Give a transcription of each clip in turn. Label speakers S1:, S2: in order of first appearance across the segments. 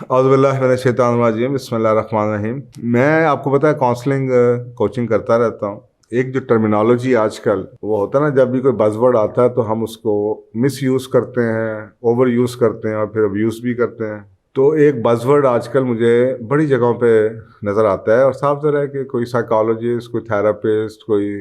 S1: औज़ुबिल्लाहि मिनश्शैतानिर्रजीम बिस्मिल्लाहिर्रहमानिर्रहीम। मैं आपको पता है काउंसलिंग कोचिंग करता रहता हूँ। एक जो टर्मिनोलॉजी आजकल वो होता है ना, जब भी कोई बज़वर्ड आता है तो हम उसको मिस यूज़ करते हैं, ओवर यूज़ करते हैं और फिर अब्यूज़ भी करते हैं। तो एक बज़वर्ड आजकल मुझे बड़ी जगहों पे नज़र आता है और साफ ज़ाहिर है कि कोई साइकोलॉजिस्ट, कोई थेरेपिस्ट, कोई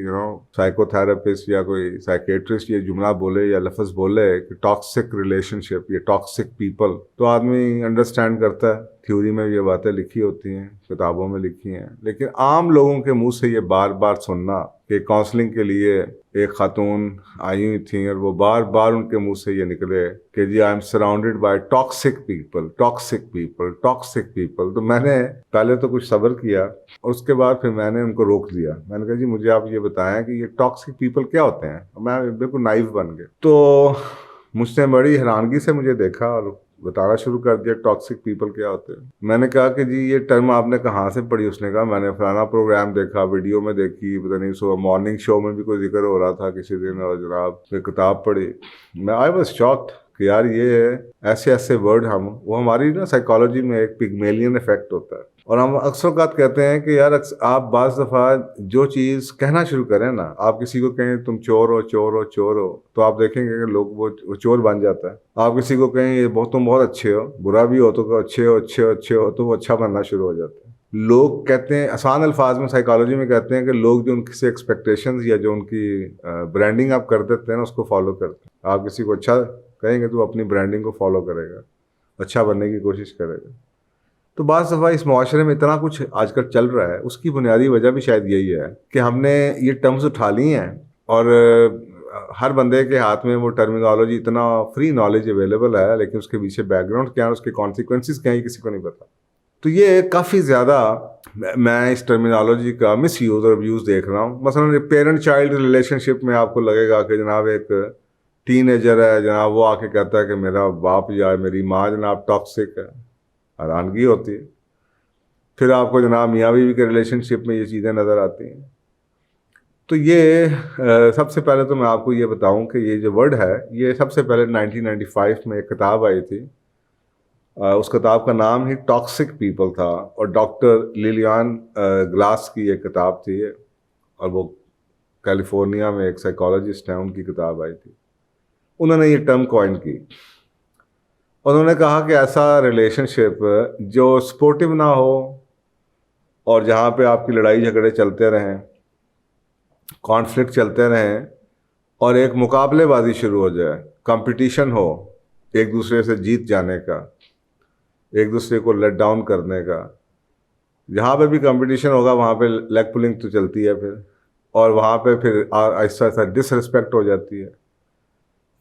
S1: साइकोथेरेपिस्ट या कोई साइकेट्रिस्ट ये जुमला बोले या लफ्ज़ बोले कि टॉक्सिक रिलेशनशिप, ये टॉक्सिक पीपल, तो आदमी अंडरस्टैंड करता है। थ्योरी में ये बातें लिखी होती हैं, किताबों में लिखी हैं, लेकिन आम लोगों के मुंह से ये बार बार सुनना कि काउंसलिंग के लिए एक खातून आई हुई थी और वो बार बार उनके मुंह से ये निकले कि जी I am surrounded by toxic people, toxic people, toxic people. तो मैंने पहले तो कुछ सब्र किया और उसके बाद फिर मैंने उनको रोक दिया। मैंने कहा जी मुझे आप ये बताएं कि ये टॉक्सिक पीपल क्या होते हैं। मैं बिल्कुल नाइव बन गया। तो मुझसे बड़ी हैरानगी से मुझे देखा और बताना शुरू कर दिया टॉक्सिक पीपल क्या होते हैं। मैंने कहा कि जी ये टर्म आपने कहाँ से पढ़ी। उसने कहा मैंने फलाना प्रोग्राम देखा, वीडियो में देखी, पता नहीं सुबह मॉर्निंग शो में भी कोई जिक्र हो रहा था किसी दिन, और जनाब फिर किताब पढ़ी। मैं आई वॉज शॉक्ड कि यार ये ऐसे ऐसे वर्ड वो हमारी ना साइकोलॉजी में एक पिग्मेलियन इफेक्ट होता है। और हम अक्सर बात कहते हैं कि यार आप बाज़ दफ़ा जो चीज़ कहना शुरू करें ना, आप किसी को कहें तुम चोर हो, चोर हो, चोर हो, तो आप देखेंगे कि लोग वो चोर बन जाता है। आप किसी को कहें ये बहुत तुम बहुत अच्छे हो, बुरा भी हो तो कहो अच्छे हो, अच्छे हो, अच्छे हो, तो वो अच्छा बनना शुरू हो जाता है। लोग कहते हैं, आसान अल्फाज में साइकोलॉजी में कहते हैं कि लोग जो उनसे एक्सपेक्टेशंस या जो उनकी ब्रांडिंग आप कर देते हैं ना, उसको फॉलो करते हैं। आप किसी को अच्छा कहेंगे तो अपनी ब्रांडिंग को फॉलो करेगा, अच्छा बनने की कोशिश करेगा। तो बाज़ दफ़ा इस माशरे में इतना कुछ आजकल चल रहा है, उसकी बुनियादी वजह भी शायद यही है कि हमने ये टर्म्स उठा ली हैं और हर बंदे के हाथ में वो टर्मिनोलॉजी, इतना फ्री नॉलेज अवेलेबल है, लेकिन उसके पीछे बैकग्राउंड क्या है, उसके कॉन्सिक्वेंसेस क्या है, ये किसी को नहीं पता। तो ये काफ़ी ज़्यादा मैं इस टर्मिनोलॉजी का मिस यूज़ और अब्यूज़ देख रहा हूँ। मसलन पेरेंट चाइल्ड रिलेशनशिप में आपको लगेगा कि जनाब एक टीनेजर है, जनाब वो आके कहता है कि मेरा बाप या मेरी माँ जनाब टॉक्सिक है, हैरानगी होती है। फिर आपको जनाब मियाँ बीवी के रिलेशनशिप में ये चीज़ें नज़र आती हैं। तो ये सबसे पहले तो मैं आपको ये बताऊं कि ये जो वर्ड है, ये सबसे पहले 1995 में एक किताब आई थी। उस किताब का नाम ही टॉक्सिक पीपल था और डॉक्टर लिलियान ग्लास की ये किताब थी और वो कैलिफोर्निया में एक साइकोलॉजिस्ट हैं, उनकी किताब आई थी। उन्होंने ये टर्म कॉइन की। उन्होंने कहा कि ऐसा रिलेशनशिप जो सपोर्टिव ना हो और जहाँ पे आपकी लड़ाई झगड़े चलते रहें, कॉन्फ्लिक्ट चलते रहें और एक मुकाबलेबाजी शुरू हो जाए, कंपटीशन हो एक दूसरे से जीत जाने का, एक दूसरे को लेट डाउन करने का। जहाँ पे भी कंपटीशन होगा वहाँ पे लेग पुलिंग तो चलती है फिर, और वहाँ पे फिर ऐसा ऐसा डिसरिस्पेक्ट हो जाती है।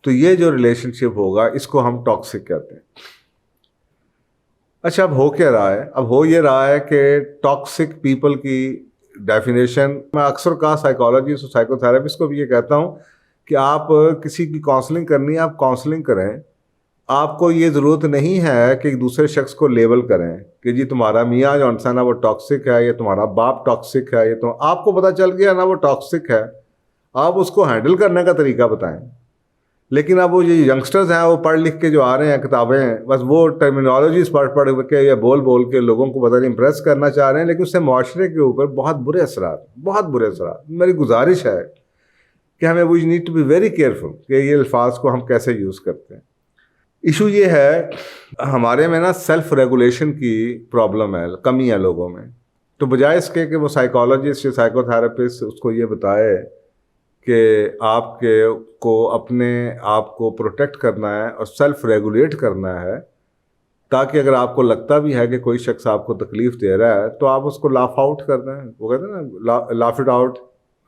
S1: तो ये जो रिलेशनशिप होगा इसको हम टॉक्सिक कहते हैं। अच्छा, अब हो क्या रहा है? अब हो ये रहा है कि टॉक्सिक पीपल की डेफिनेशन मैं अक्सर कहा साइकोलॉजिस्ट और साइकोथेरेपिस्ट को भी ये कहता हूँ कि आप किसी की काउंसलिंग करनी है, आप काउंसलिंग करें। आपको ये ज़रूरत नहीं है कि एक दूसरे शख्स को लेबल करें कि जी तुम्हारा मियाँ जो इंसान है वो टॉक्सिक है, या तुम्हारा बाप टॉक्सिक है, ये तो आपको पता चल गया ना वो टॉक्सिक है, आप उसको हैंडल करने का तरीका बताएं। लेकिन अब वो ये यंगस्टर्स हैं, वो पढ़ लिख के जो आ रहे हैं किताबें, बस वो टर्मिनोलॉजीज पढ़ के या बोल बोल के लोगों को पता नहीं इम्प्रेस करना चाह रहे हैं, लेकिन उससे माशरे के ऊपर बहुत बुरे असरात, बहुत बुरे असरात। मेरी गुजारिश है कि हमें we need to be very careful कि ये अल्फाज को हम कैसे यूज़ करते हैं। इशू ये है हमारे में ना सेल्फ रेगुलेशन की प्रॉब्लम है, कमी है लोगों में। तो बजाय इसके कि वो साइकोलॉजिस्ट या साइकोथेरेपिस्ट उसको ये बताए कि आपके को अपने आप को प्रोटेक्ट करना है और सेल्फ रेगुलेट करना है, ताकि अगर आपको लगता भी है कि कोई शख्स आपको तकलीफ़ दे रहा है तो आप उसको लाफ आउट कर दें। वो कहते हैं ना लाफ इट आउट।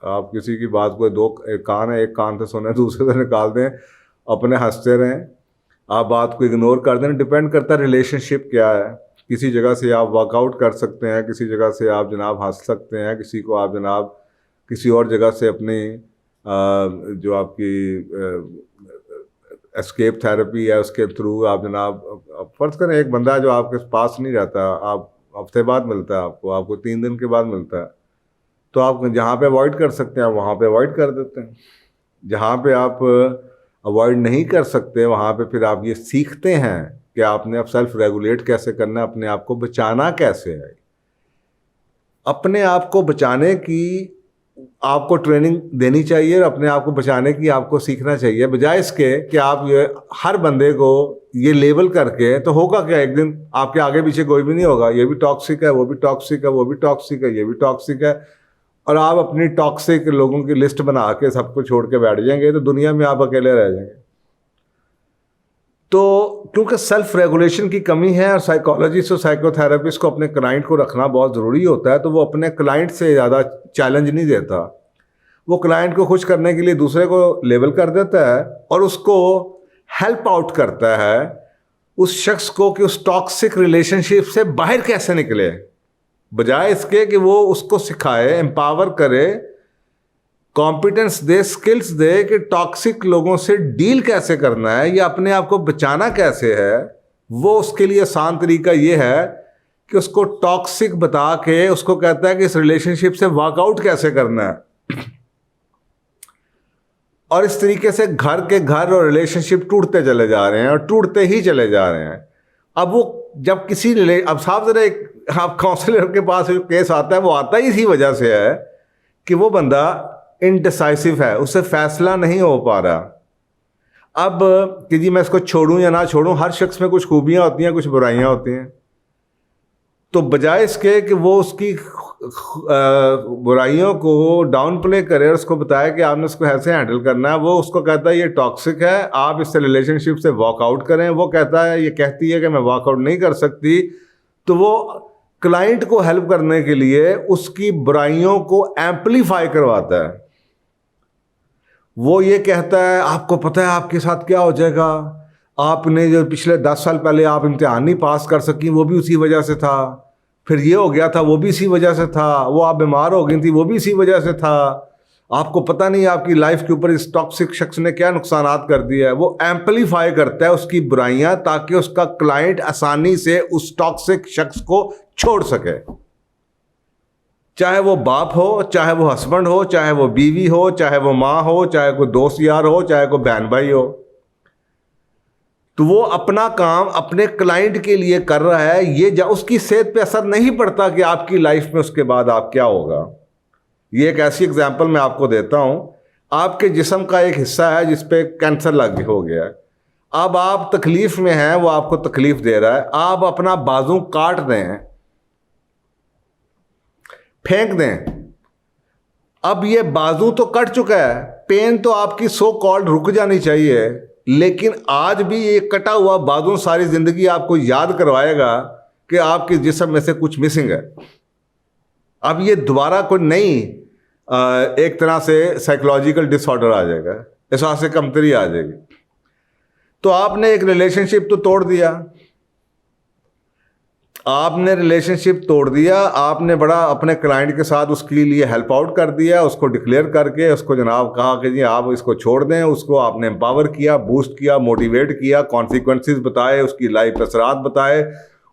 S1: आप किसी की बात को एक कान है, एक कान से सुने दूसरे से निकाल दें, अपने हंसते रहें, आप बात को इग्नोर कर दें। डिपेंड करता है रिलेशनशिप क्या है। किसी जगह से आप वर्कआउट कर सकते हैं, किसी जगह से आप जनाब हंस सकते हैं, किसी को आप जनाब किसी और जगह से अपनी जो आपकी एस्केप थेरेपी है उसके थ्रू आप जनाब, फ़र्ज़ करें एक बंदा जो आपके पास नहीं रहता, आप हफ्ते बाद मिलता है, आपको 3 दिन के बाद मिलता है, तो आप जहाँ पे अवॉइड कर सकते हैं वहाँ पे अवॉइड कर देते हैं। जहाँ पे आप अवॉइड नहीं कर सकते वहाँ पे फिर आप ये सीखते हैं कि आपने अब सेल्फ रेगुलेट कैसे करना है, अपने आप को बचाना कैसे है। अपने आप को बचाने की आपको ट्रेनिंग देनी चाहिए और अपने आप को बचाने की आपको सीखना चाहिए, बजाय इसके कि आप ये हर बंदे को ये लेबल करके, तो होगा क्या, एक दिन आपके आगे पीछे कोई भी नहीं होगा, ये भी टॉक्सिक है, वो भी टॉक्सिक है, वो भी टॉक्सिक है, ये भी टॉक्सिक है, और आप अपनी टॉक्सिक लोगों की लिस्ट बना के सबको छोड़ के बैठ जाएंगे तो दुनिया में आप अकेले रह जाएंगे। तो क्योंकि सेल्फ रेगुलेशन की कमी है और साइकोलॉजिस्ट और साइकोथेरेपिस्ट को अपने क्लाइंट को रखना बहुत ज़रूरी होता है, तो वो अपने क्लाइंट से ज़्यादा चैलेंज नहीं देता। वो क्लाइंट को खुश करने के लिए दूसरे को लेबल कर देता है और उसको हेल्प आउट करता है उस शख्स को कि उस टॉक्सिक रिलेशनशिप से बाहर कैसे निकले, बजाय इसके कि वो उसको सिखाए, एम्पावर करे, कॉम्पिटेंस दे, स्किल्स दे कि टॉक्सिक लोगों से डील कैसे करना है या अपने आप को बचाना कैसे है। वो उसके लिए आसान तरीका ये है कि उसको टॉक्सिक बता के उसको कहता है कि इस रिलेशनशिप से वर्कआउट कैसे करना है। और इस तरीके से घर के घर और रिलेशनशिप टूटते चले जा रहे हैं और टूटते ही चले जा रहे हैं। अब वो जब अब साफ जरा एक आप काउंसलर के पास जो केस आता है वो आता ही इसी वजह से है कि वो बंदा इनडिसाइसिव है, उससे फैसला नहीं हो पा रहा। अब कि जी मैं इसको छोड़ूं या ना छोड़ूं, हर शख्स में कुछ खूबियां होती हैं, कुछ बुराइयां होती हैं। तो बजाय इसके कि वो उसकी बुराइयों को डाउन प्ले करे और उसको बताए कि आपने उसको ऐसे हैंडल करना है, वो उसको कहता है ये टॉक्सिक है, आप इससे रिलेशनशिप से वॉकआउट करें। वो कहता है, ये कहती है कि मैं वॉकआउट नहीं कर सकती। तो वो क्लाइंट को हेल्प करने के लिए उसकी बुराइयों को एम्पलीफाई करवाता है। वो ये कहता है, आपको पता है आपके साथ क्या हो जाएगा, आपने जो पिछले 10 साल पहले आप इम्तिहान नहीं पास कर सकी वो भी उसी वजह से था, फिर ये हो गया था वो भी इसी वजह से था, वो आप बीमार हो गई थी वो भी इसी वजह से था, आपको पता नहीं आपकी लाइफ के ऊपर इस टॉक्सिक शख्स ने क्या नुकसानात कर दिया है। वो एम्पलीफाई करता है उसकी बुराइयां ताकि उसका क्लाइंट आसानी से उस टॉक्सिक शख्स को छोड़ सके। चाहे वो बाप हो, चाहे वो हस्बैंड हो, चाहे वो बीवी हो, चाहे वो माँ हो, चाहे कोई दोस्त यार हो, चाहे कोई बहन भाई हो। तो वो अपना काम अपने क्लाइंट के लिए कर रहा है। ये उसकी सेहत पे असर नहीं पड़ता कि आपकी लाइफ में उसके बाद आप क्या होगा। ये एक ऐसी एग्जांपल मैं आपको देता हूं। आपके जिस्म का एक हिस्सा है जिस पे कैंसर लग हो गया है। अब आप तकलीफ में हैं, वो आपको तकलीफ दे रहा है, आप अपना बाजू काट दें, फेंक दें। अब ये बाजू तो कट चुका है, पेन तो आपकी सो कॉल्ड रुक जानी चाहिए, लेकिन आज भी ये कटा हुआ बाजू सारी जिंदगी आपको याद करवाएगा कि आपके जिस्म में से कुछ मिसिंग है। अब ये दोबारा कोई नई एक तरह से साइकोलॉजिकल डिसऑर्डर आ जाएगा, एहसास कमतरी आ जाएगी। तो आपने एक रिलेशनशिप तो तोड़ दिया, आपने रिलेशनशिप तोड़ दिया, आपने बड़ा अपने क्लाइंट के साथ उसके लिए हेल्प आउट कर दिया, उसको डिक्लेयर करके उसको जनाब कहा कि जी आप इसको छोड़ दें। उसको आपने एम्पावर किया, बूस्ट किया, मोटिवेट किया, कॉन्सिक्वेंसेस बताए, उसकी लाइफ असरात बताए,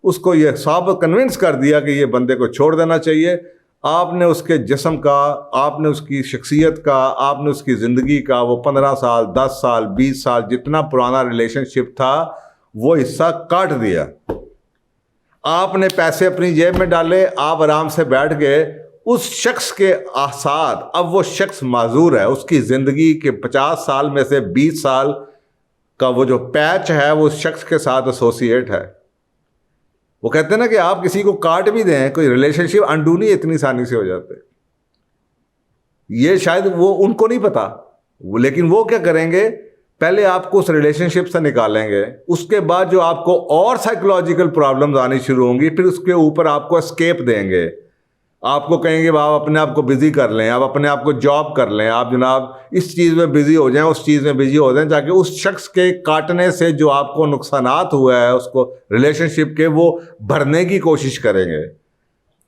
S1: उसको ये सब कन्विंस कर दिया कि ये बंदे को छोड़ देना चाहिए। आपने उसके जिस्म का, आपने उसकी शख्सियत का, आपने उसकी ज़िंदगी का वो 15 साल 10 साल 20 साल जितना पुराना रिलेशनशिप था वो हिस्सा काट दिया। आपने पैसे अपनी जेब में डाले, आप आराम से बैठ गए उस शख्स के साथ। अब वो शख्स माजूर है, उसकी ज़िंदगी के 50 साल में से 20 साल का वो जो पैच है वो उस शख्स के साथ एसोसिएट है। वो कहते हैं ना कि आप किसी को काट भी दें, कोई रिलेशनशिप अनडू नहीं इतनी आसानी से हो जाते। ये शायद वो उनको नहीं पता, लेकिन वो क्या करेंगे, पहले आपको उस रिलेशनशिप से निकालेंगे, उसके बाद जो आपको और साइकोलॉजिकल प्रॉब्लम्स आनी शुरू होंगी, फिर उसके ऊपर आपको एस्केप देंगे। आपको कहेंगे आप अपने आप को बिजी कर लें, आप अपने आप को जॉब कर लें, आप जनाब इस चीज़ में बिजी हो जाएं, उस चीज़ में बिजी हो जाएं, ताकि उस शख्स के काटने से जो आपको नुकसानात हुआ है उसको रिलेशनशिप के, वो भरने की कोशिश करेंगे।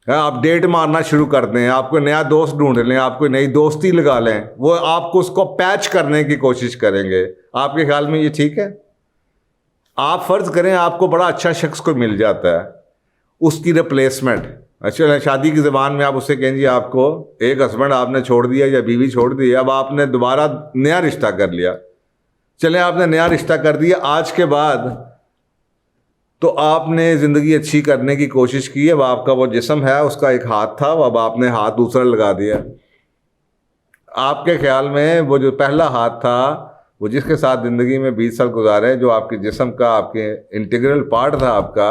S1: आप डेट मारना शुरू कर दें, आपको नया दोस्त ढूंढ लें, आपको नई दोस्ती लगा लें, वो आपको उसको पैच करने की कोशिश करेंगे। आपके ख्याल में ये ठीक है? आप फ़र्ज़ करें आपको बड़ा अच्छा शख्स को मिल जाता है, उसकी रिप्लेसमेंट। अच्छा, शादी की ज़बान में आप उससे कहेंगे आपको एक हस्बैंड आपने छोड़ दिया या बीवी छोड़ दी, अब आपने दोबारा नया रिश्ता कर लिया। चले आपने नया रिश्ता कर दिया, आज के बाद तो आपने ज़िंदगी अच्छी करने की कोशिश की, अब आपका वो जिस्म है उसका एक हाथ था, अब आपने हाथ दूसरा लगा दिया। आपके ख्याल में वो जो पहला हाथ था, वो जिसके साथ ज़िंदगी में 20 साल गुजारे, जो आपके जिस्म का, आपके इंटीग्रल पार्ट था आपका,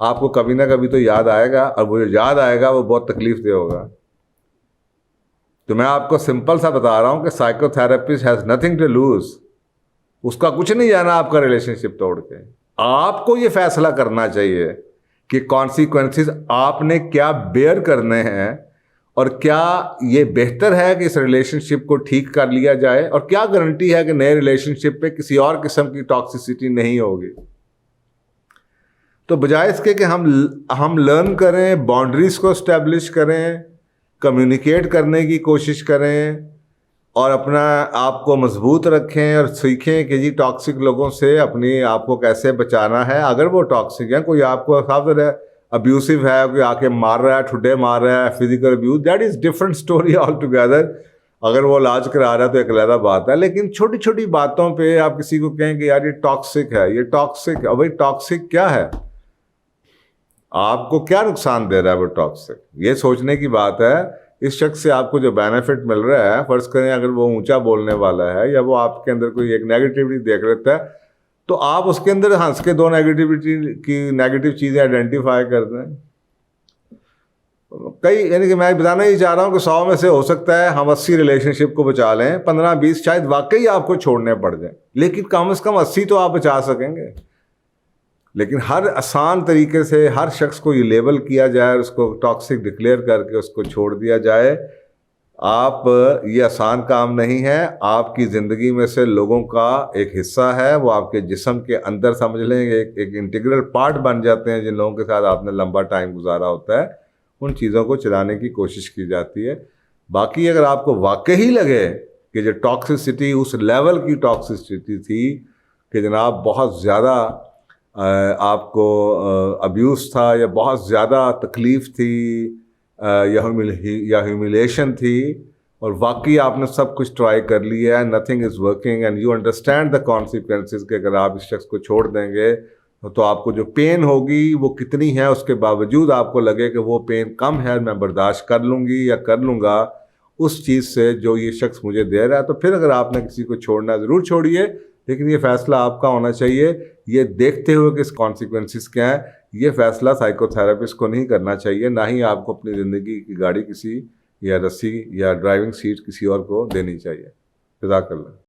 S1: आपको कभी ना कभी तो याद आएगा, और वो जो याद आएगा वो बहुत तकलीफ दे होगा। तो मैं आपको सिंपल सा बता रहा हूँ कि psychotherapist has nothing to lose, उसका कुछ नहीं जाना आपका रिलेशनशिप तोड़ के। आपको ये फैसला करना चाहिए कि कॉन्सिक्वेंसेस आपने क्या बेयर करने हैं, और क्या ये बेहतर है कि इस रिलेशनशिप को ठीक कर लिया जाए, और क्या गारंटी है कि नए रिलेशनशिप पे किसी और किस्म की टॉक्सिसिटी नहीं होगी। तो बजाय इसके कि हम लर्न करें, बाउंड्रीज को स्टैब्लिश करें, कम्युनिकेट करने की कोशिश करें, और अपना आप को मजबूत रखें, और सीखें कि जी टॉक्सिक लोगों से अपने आप को कैसे बचाना है। अगर वो टॉक्सिक है, कोई आपको साफ है अब्यूसिव है, कोई आके मार रहा है, ठुड्डे मार रहा है, physical abuse, that is different story all together. अगर वो इलाज करा रहा है तो एक अलग बात है। लेकिन छोटी छोटी बातों पे आप किसी को कहें कि यार ये टॉक्सिक है, ये टॉक्सिक है, भाई टॉक्सिक क्या है, आपको क्या नुकसान दे रहा है वो टॉक्सिक, ये सोचने की बात है। इस शख्स से आपको जो बेनिफिट मिल रहा है, फर्ज करें अगर वो ऊंचा बोलने वाला है, या वो आपके अंदर कोई एक नेगेटिविटी देख लेता है, तो आप उसके अंदर हंस के दो नेगेटिव चीज़ें आइडेंटिफाई कर दें। कई, यानी कि मैं बताना ही चाह रहा हूँ कि 100 में से हो सकता है हम 80 रिलेशनशिप को बचा लें, 15-20 शायद वाकई आपको छोड़ने पड़ जाए, लेकिन कम से कम 80 तो आप बचा सकेंगे। लेकिन हर आसान तरीके से हर शख्स को ये लेबल किया जाए, उसको टॉक्सिक डिक्लेयर करके उसको छोड़ दिया जाए, आप, ये आसान काम नहीं है। आपकी ज़िंदगी में से लोगों का एक हिस्सा है, वो आपके जिस्म के अंदर समझ लें एक इंटीग्रल पार्ट बन जाते हैं। जिन लोगों के साथ आपने लंबा टाइम गुजारा होता है, उन चीज़ों को चलाने की कोशिश की जाती है। बाकी अगर आपको वाकई लगे कि जो टॉक्सिसिटी उस लेवल की टॉक्सिसिटी थी कि जनाब बहुत ज़्यादा आपको अब्यूज़ था, या बहुत ज़्यादा तकलीफ़ थी, या ह्यूमिलेशन थी, और वाकई आपने सब कुछ ट्राई कर लिया है, nothing is working, and you understand the consequences कि अगर आप इस शख्स को छोड़ देंगे तो आपको जो पेन होगी वो कितनी है, उसके बावजूद आपको लगे कि वो पेन कम है, मैं बर्दाश्त कर लूँगी या कर लूँगा उस चीज़ से जो ये शख्स मुझे दे रहा है, तो फिर अगर आपने किसी को छोड़ना ज़रूर छोड़िए, लेकिन ये फ़ैसला आपका होना चाहिए, ये देखते हुए कि इस कॉन्सिक्वेंसेस क्या हैं। ये फ़ैसला साइकोथेरेपिस्ट को नहीं करना चाहिए, ना ही आपको अपनी ज़िंदगी की गाड़ी किसी, या रस्सी, या ड्राइविंग सीट किसी और को देनी चाहिए। जज़ाकल्लाह।